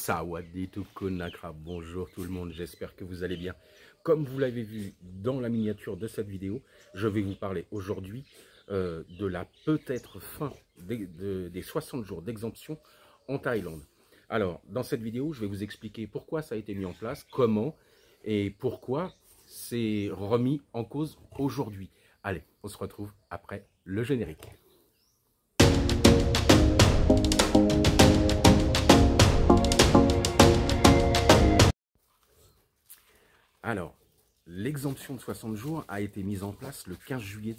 Sawadee Konakra, bonjour tout le monde, j'espère que vous allez bien. Comme vous l'avez vu dans la miniature de cette vidéo, je vais vous parler aujourd'hui de la peut-être fin des 60 jours d'exemption en Thaïlande. Alors, dans cette vidéo, je vais vous expliquer pourquoi ça a été mis en place, comment et pourquoi c'est remis en cause aujourd'hui. Allez, on se retrouve après le générique. Alors, l'exemption de 60 jours a été mise en place le 15 juillet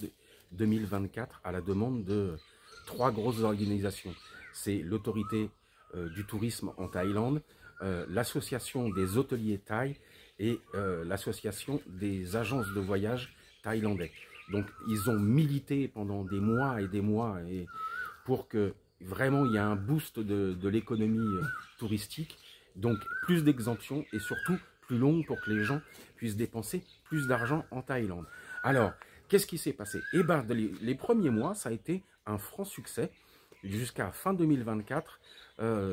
2024 à la demande de 3 grosses organisations. C'est l'autorité du tourisme en Thaïlande, l'association des hôteliers thaï et l'association des agences de voyage thaïlandais. Donc, ils ont milité pendant des mois et pour que vraiment il y ait un boost de l'économie touristique. Donc, plus d'exemptions et surtout plus longue pour que les gens puissent dépenser plus d'argent en Thaïlande. Alors, qu'est-ce qui s'est passé? Eh bien, les premiers mois, ça a été un franc succès. Jusqu'à fin 2024,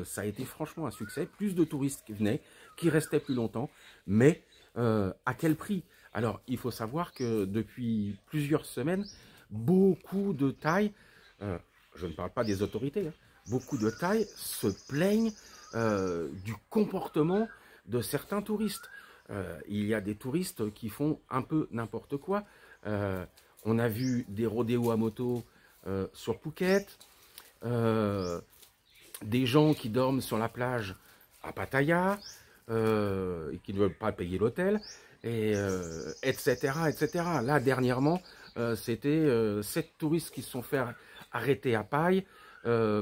ça a été franchement un succès. Plus de touristes qui venaient, qui restaient plus longtemps. Mais à quel prix? Alors, il faut savoir que depuis plusieurs semaines, beaucoup de Thaïs, je ne parle pas des autorités, hein, beaucoup de Thaïs se plaignent du comportement de certains touristes. Il y a des touristes qui font un peu n'importe quoi. On a vu des rodéos à moto sur Phuket, des gens qui dorment sur la plage à Pattaya et qui ne veulent pas payer l'hôtel, etc., etc. Là, dernièrement, c'était 7 touristes qui se sont fait arrêter à Pai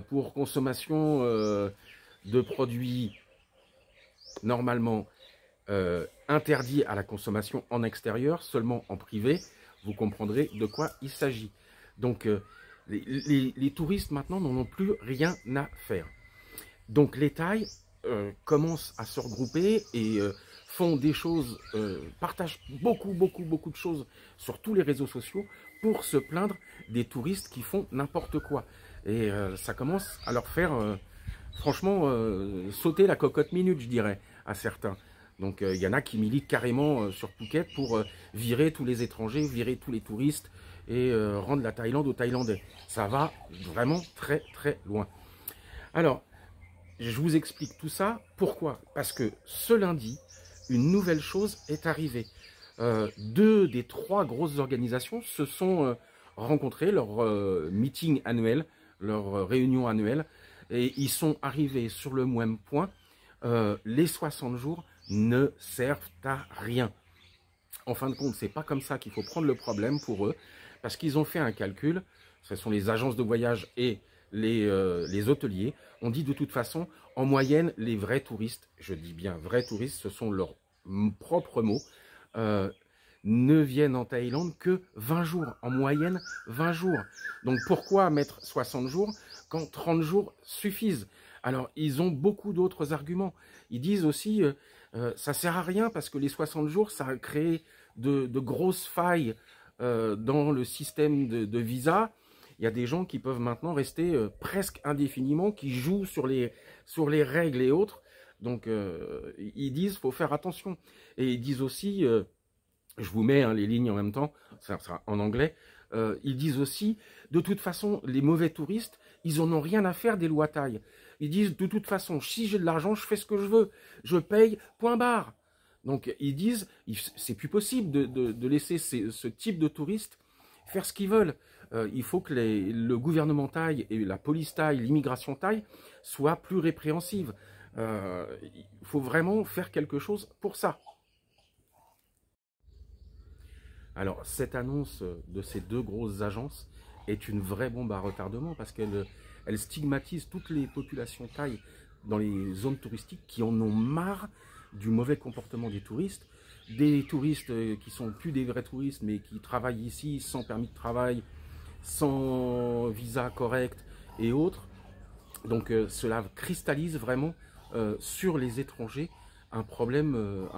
pour consommation de produits normalement interdits à la consommation en extérieur, seulement en privé. Vous comprendrez de quoi il s'agit. Donc, les touristes maintenant n'en ont plus rien à faire. Donc, les Thaïs commencent à se regrouper et font des choses, partagent beaucoup de choses sur tous les réseaux sociaux pour se plaindre des touristes qui font n'importe quoi. Et ça commence à leur faire, franchement, sauter la cocotte minute, je dirais, à certains. Donc, il y en a qui militent carrément sur Phuket pour virer tous les étrangers, virer tous les touristes et rendre la Thaïlande aux Thaïlandais. Ça va vraiment très loin. Alors, je vous explique tout ça. Pourquoi? Parce que ce lundi, une nouvelle chose est arrivée. 2 des 3 grosses organisations se sont rencontrées, leur meeting annuel, leur réunion annuelle, et ils sont arrivés sur le même point. Les 60 jours ne servent à rien. En fin de compte, c'est pas comme ça qu'il faut prendre le problème pour eux, parce qu'ils ont fait un calcul. Ce sont les agences de voyage et les hôteliers. On dit de toute façon, en moyenne, les vrais touristes, je dis bien vrais touristes, ce sont leurs propres mots, ne viennent en Thaïlande que 20 jours. En moyenne, 20 jours. Donc pourquoi mettre 60 jours quand 30 jours suffisent? Alors, ils ont beaucoup d'autres arguments. Ils disent aussi, ça sert à rien parce que les 60 jours, ça a créé de grosses failles dans le système de visa. Il y a des gens qui peuvent maintenant rester presque indéfiniment, qui jouent sur les règles et autres. Donc, ils disent, faut faire attention. Et ils disent aussi, je vous mets les lignes en même temps, ça sera en anglais, ils disent aussi, de toute façon, les mauvais touristes, ils en ont rien à faire des lois Thaï. Ils disent, de toute façon, si j'ai de l'argent, je fais ce que je veux. Je paye, point barre. Donc, ils disent, c'est plus possible de laisser ce type de touristes faire ce qu'ils veulent. Il faut que le gouvernement thaï et la police thaï, l'immigration thaï, soient plus répréhensives. Il faut vraiment faire quelque chose pour ça. Alors, cette annonce de ces 2 grosses agences est une vraie bombe à retardement parce qu'elle stigmatise toutes les populations thaï dans les zones touristiques qui en ont marre du mauvais comportement des touristes qui sont plus des vrais touristes mais qui travaillent ici sans permis de travail, sans visa correct et autres. Donc cela cristallise vraiment sur les étrangers un problème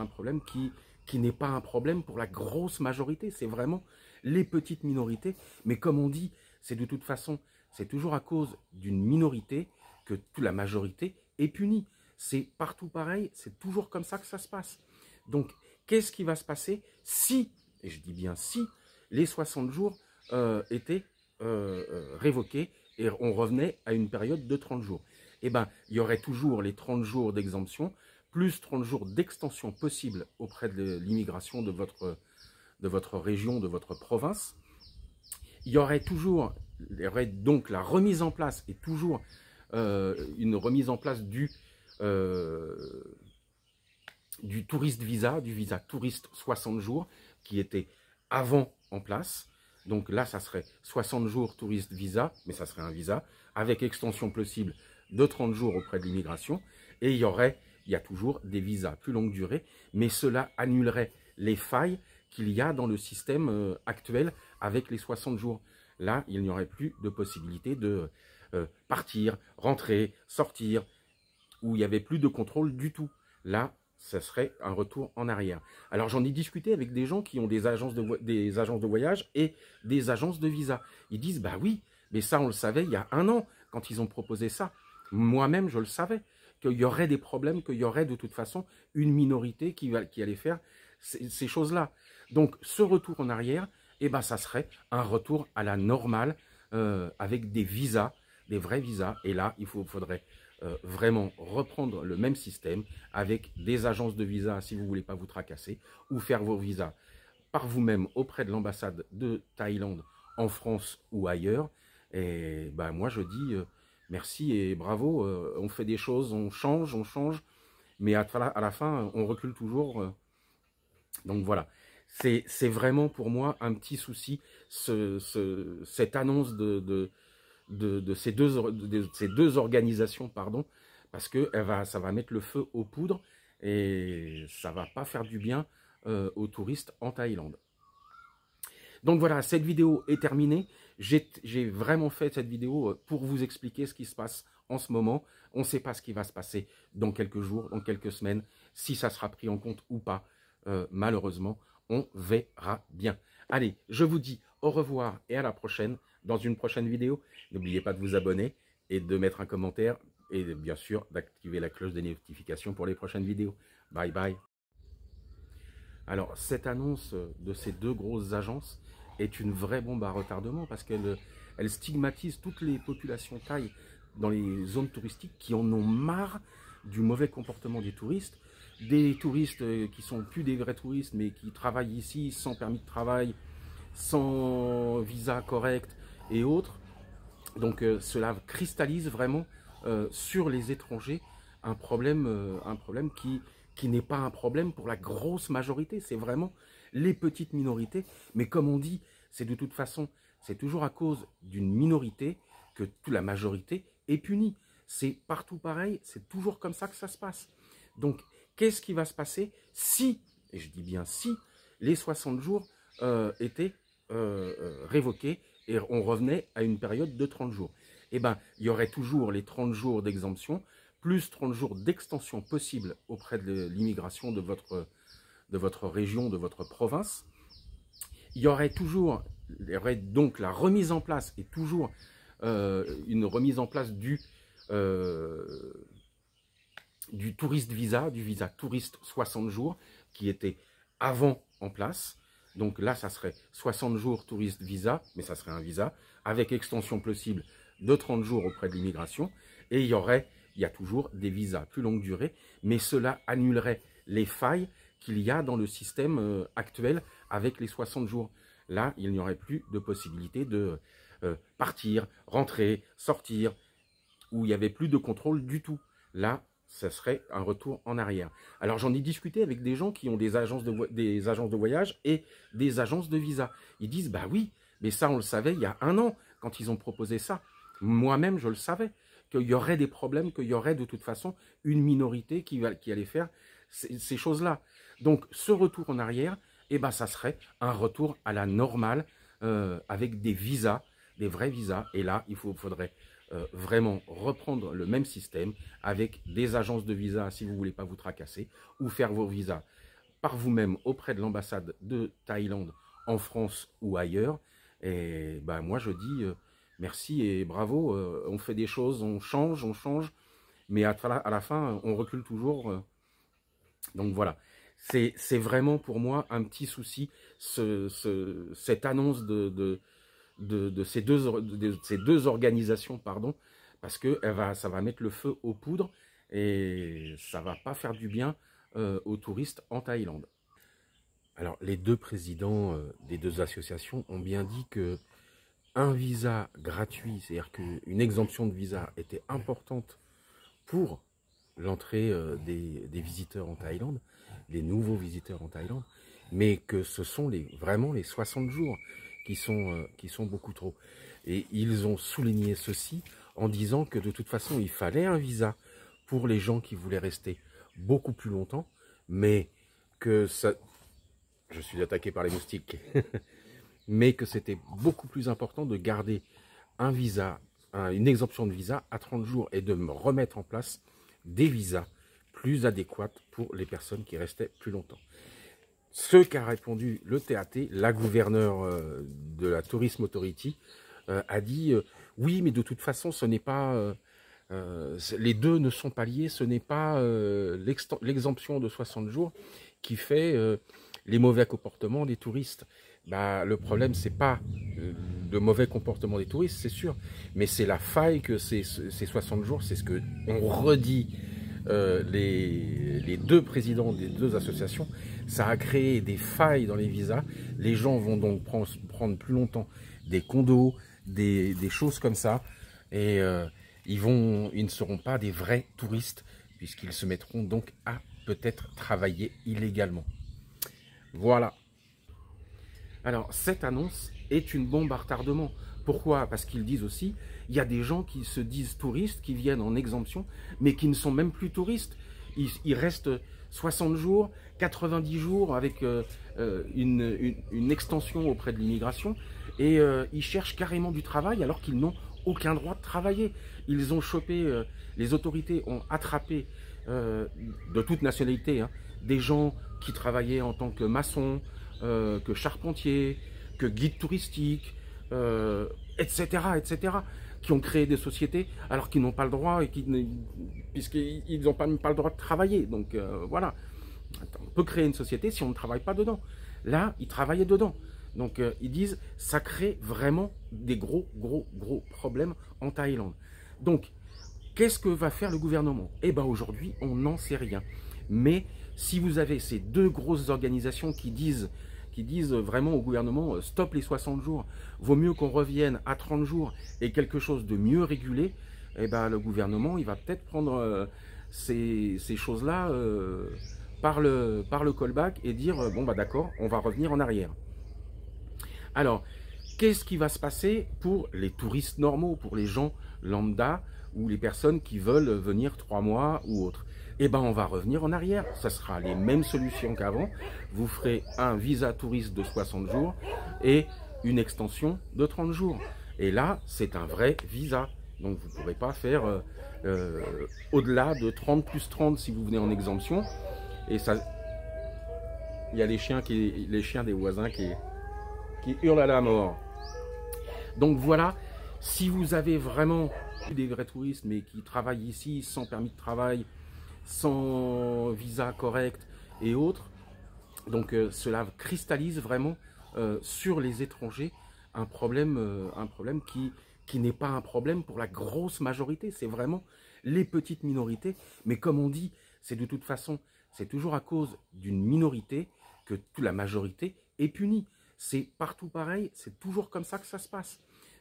qui n'est pas un problème pour la grosse majorité, c'est vraiment les petites minorités. Mais comme on dit, c'est de toute façon, c'est toujours à cause d'une minorité que toute la majorité est punie. C'est partout pareil, c'est toujours comme ça que ça se passe. Donc, qu'est-ce qui va se passer si, et je dis bien si, les 60 jours étaient révoqués et on revenait à une période de 30 jours? Eh bien, il y aurait toujours les 30 jours d'exemption, plus 30 jours d'extension possible auprès de l'immigration de votre région, de votre province. Il y aurait donc la remise en place, et toujours une remise en place du touriste visa, du visa touriste 60 jours, qui était avant en place. Donc là, ça serait 60 jours touriste visa, mais ça serait un visa, avec extension possible de 30 jours auprès de l'immigration. Et il y a toujours des visas plus longue durée, mais cela annulerait les failles qu'il y a dans le système actuel avec les 60 jours. Là, il n'y aurait plus de possibilité de partir, rentrer, sortir, où il n'y avait plus de contrôle du tout. Là, ça serait un retour en arrière. Alors, j'en ai discuté avec des gens qui ont des agences de voyage et des agences de visa. Ils disent, bah oui, mais ça, on le savait il y a un an, quand ils ont proposé ça. Moi-même, je le savais, qu'il y aurait des problèmes, qu'il y aurait de toute façon une minorité qui allait faire ces choses-là. Donc, ce retour en arrière, eh ben, ça serait un retour à la normale avec des visas, des vrais visas. Et là, il faudrait vraiment reprendre le même système avec des agences de visa si vous ne voulez pas vous tracasser, ou faire vos visas par vous-même auprès de l'ambassade de Thaïlande en France ou ailleurs. Et ben, moi, je dis merci et bravo. On fait des choses, on change, mais à la fin, on recule toujours. Donc voilà, c'est vraiment pour moi un petit souci, cette annonce de ces deux organisations, pardon, parce que ça va mettre le feu aux poudres et ça va pas faire du bien aux touristes en Thaïlande. Donc voilà, cette vidéo est terminée. J'ai vraiment fait cette vidéo pour vous expliquer ce qui se passe en ce moment. On ne sait pas ce qui va se passer dans quelques jours, dans quelques semaines, si ça sera pris en compte ou pas. Malheureusement, on verra bien. Allez, je vous dis au revoir et à la prochaine dans une prochaine vidéo. N'oubliez pas de vous abonner et de mettre un commentaire et bien sûr d'activer la cloche des notifications pour les prochaines vidéos. Bye bye. Alors, cette annonce de ces deux grosses agences est une vraie bombe à retardement parce qu'elle stigmatise toutes les populations thaï dans les zones touristiques qui en ont marre du mauvais comportement des touristes qui sont plus des vrais touristes mais qui travaillent ici sans permis de travail, sans visa correct et autres. Donc cela cristallise vraiment sur les étrangers un problème qui n'est pas un problème pour la grosse majorité, c'est vraiment les petites minorités. Mais comme on dit, c'est de toute façon, c'est toujours à cause d'une minorité que toute la majorité est punie. C'est partout pareil, c'est toujours comme ça que ça se passe. Donc, qu'est-ce qui va se passer si, et je dis bien si, les 60 jours étaient révoqués et on revenait à une période de 30 jours? Eh bien, il y aurait toujours les 30 jours d'exemption, plus 30 jours d'extension possible auprès de l'immigration de votre région, de votre province. Il y aurait donc la remise en place, et toujours une remise en place du touriste visa, du visa touriste 60 jours, qui était avant en place. Donc là, ça serait 60 jours touriste visa, mais ça serait un visa, avec extension possible de 30 jours auprès de l'immigration. Et il y a toujours des visas plus longue durée, mais cela annulerait les failles qu'il y a dans le système actuel avec les 60 jours. Là, il n'y aurait plus de possibilité de partir, rentrer, sortir, où il n'y avait plus de contrôle du tout. Là, ça serait un retour en arrière. Alors, j'en ai discuté avec des gens qui ont des agences de voyage et des agences de visa. Ils disent, bah oui, mais ça, on le savait il y a un an, quand ils ont proposé ça. Moi-même, je le savais, qu'il y aurait des problèmes, qu'il y aurait de toute façon une minorité qui allait faire ces choses-là. Donc, ce retour en arrière, eh ben, ça serait un retour à la normale avec des visas, des vrais visas. Et là, il faudrait vraiment reprendre le même système avec des agences de visa si vous ne voulez pas vous tracasser, ou faire vos visas par vous-même auprès de l'ambassade de Thaïlande en France ou ailleurs. Et ben, moi, je dis merci et bravo. On fait des choses, on change, mais à la fin, on recule toujours. Donc voilà, c'est vraiment pour moi un petit souci, cette annonce de ces deux organisations, pardon, parce que ça va mettre le feu aux poudres et ça va pas faire du bien aux touristes en Thaïlande. Alors, les deux présidents des deux associations ont bien dit que un visa gratuit, c'est-à-dire qu'une exemption de visa était importante pour l'entrée des visiteurs en Thaïlande, les nouveaux visiteurs en Thaïlande, mais que ce sont vraiment les 60 jours qui sont beaucoup trop. Et ils ont souligné ceci en disant que de toute façon, il fallait un visa pour les gens qui voulaient rester beaucoup plus longtemps, mais que ça... Je suis attaqué par les moustiques. Mais que c'était beaucoup plus important de garder un visa, une exemption de visa à 30 jours et de me remettre en place des visas plus adéquats pour les personnes qui restaient plus longtemps. Ce qu'a répondu le TAT, la gouverneure de la Tourism Authority, a dit oui, mais de toute façon, ce n'est pas... les deux ne sont pas liés, ce n'est pas l'exemption de 60 jours qui fait les mauvais comportements des touristes. Bah, le problème, c'est pas le mauvais comportement des touristes, c'est sûr, mais c'est la faille que ces 60 jours, c'est ce que on redit les deux présidents des deux associations. Ça a créé des failles dans les visas. Les gens vont donc prendre plus longtemps des condos, des choses comme ça, et ils ne seront pas des vrais touristes, puisqu'ils se mettront donc à peut-être travailler illégalement. Voilà. Alors, cette annonce est une bombe à retardement. Pourquoi? Parce qu'ils disent aussi, il y a des gens qui se disent touristes, qui viennent en exemption, mais qui ne sont même plus touristes. Ils restent 60 jours, 90 jours avec une extension auprès de l'immigration, et ils cherchent carrément du travail alors qu'ils n'ont aucun droit de travailler. Ils ont chopé, les autorités ont attrapé de toute nationalité, hein, des gens qui travaillaient en tant que maçons, que charpentiers, que guides touristiques, etc., etc., qui ont créé des sociétés alors qu'ils n'ont pas le droit, puisqu'ils n'ont même pas le droit de travailler. Donc voilà, on peut créer une société si on ne travaille pas dedans. Là, ils travaillaient dedans. Donc ils disent, ça crée vraiment des gros problèmes en Thaïlande. Donc, qu'est-ce que va faire le gouvernement? Eh bien aujourd'hui, on n'en sait rien. Mais si vous avez ces deux grosses organisations qui disent vraiment au gouvernement, stop les 60 jours, vaut mieux qu'on revienne à 30 jours et quelque chose de mieux régulé, eh ben, le gouvernement, il va peut-être prendre ces choses-là par le callback et dire, bon bah d'accord, on va revenir en arrière. Alors, qu'est-ce qui va se passer pour les touristes normaux, pour les gens lambda ou les personnes qui veulent venir 3 mois ou autre? Eh bien, on va revenir en arrière. Ça sera les mêmes solutions qu'avant. Vous ferez un visa touriste de 60 jours et une extension de 30 jours. Et là, c'est un vrai visa. Donc, vous ne pourrez pas faire au-delà de 30 plus 30 si vous venez en exemption. Et ça, il y a les chiens des voisins qui hurlent à la mort. Donc voilà, si vous avez vraiment des vrais touristes, mais qui travaillent ici sans permis de travail, sans visa correct et autres, donc cela cristallise vraiment sur les étrangers un problème qui n'est pas un problème pour la grosse majorité, c'est vraiment les petites minorités, mais comme on dit, c'est de toute façon, c'est toujours à cause d'une minorité que toute la majorité est punie. C'est partout pareil, c'est toujours comme ça que ça se passe.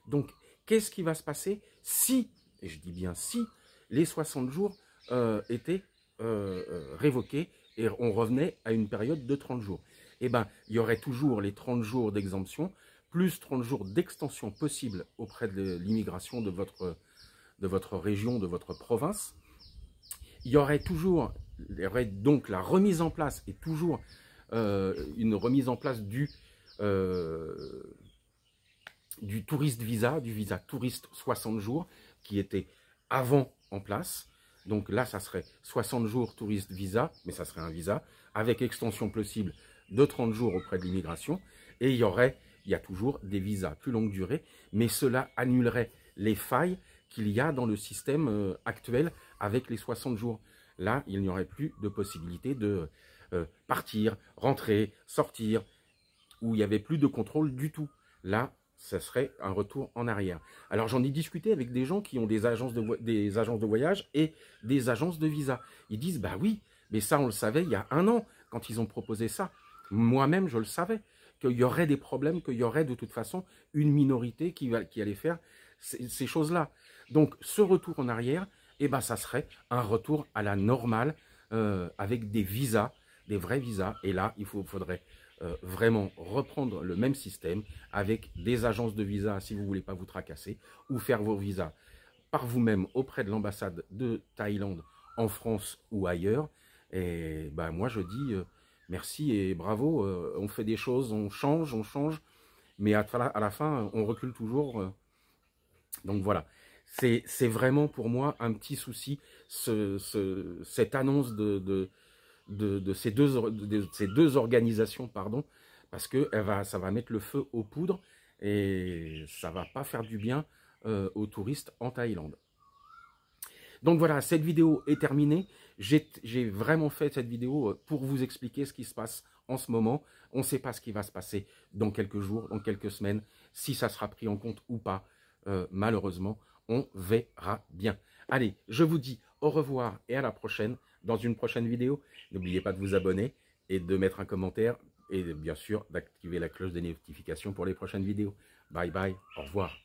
Donc, qu'est-ce qui va se passer si, et je dis bien si, les 60 jours étaient révoqués et on revenait à une période de 30 jours? Eh bien, il y aurait toujours les 30 jours d'exemption, plus 30 jours d'extension possible auprès de l'immigration de votre région, de votre province. Il y aurait donc la remise en place, et toujours une remise en place du touriste visa, du visa touriste 60 jours, qui était avant en place. Donc là, ça serait 60 jours touriste visa, mais ça serait un visa, avec extension possible de 30 jours auprès de l'immigration. Et il y a toujours des visas plus longue durée, mais cela annulerait les failles qu'il y a dans le système actuel avec les 60 jours. Là, il n'y aurait plus de possibilité de partir, rentrer, sortir, où il n'y avait plus de contrôle du tout. Là, ça serait un retour en arrière. Alors, j'en ai discuté avec des gens qui ont des agences de voyage et des agences de visa. Ils disent, bah oui, mais ça, on le savait il y a 1 an, quand ils ont proposé ça. Moi-même, je le savais, qu'il y aurait des problèmes, qu'il y aurait de toute façon une minorité qui allait faire ces choses-là. Donc, ce retour en arrière, eh ben, ça serait un retour à la normale avec des visas, des vrais visas. Et là, il faudrait vraiment reprendre le même système avec des agences de visa si vous ne voulez pas vous tracasser ou faire vos visas par vous-même auprès de l'ambassade de Thaïlande en France ou ailleurs. Et ben, moi, je dis merci et bravo. On fait des choses, on change, mais à la fin, on recule toujours. Donc voilà, c'est vraiment pour moi un petit souci, cette annonce de ces deux organisations, pardon, parce que ça va mettre le feu aux poudres et ça va pas faire du bien aux touristes en Thaïlande. Donc voilà, cette vidéo est terminée. J'ai vraiment fait cette vidéo pour vous expliquer ce qui se passe en ce moment. On ne sait pas ce qui va se passer dans quelques jours, dans quelques semaines, si ça sera pris en compte ou pas. Malheureusement, on verra bien. Allez, je vous dis au revoir et à la prochaine dans une prochaine vidéo. N'oubliez pas de vous abonner et de mettre un commentaire et bien sûr d'activer la cloche de notification pour les prochaines vidéos. Bye bye, au revoir.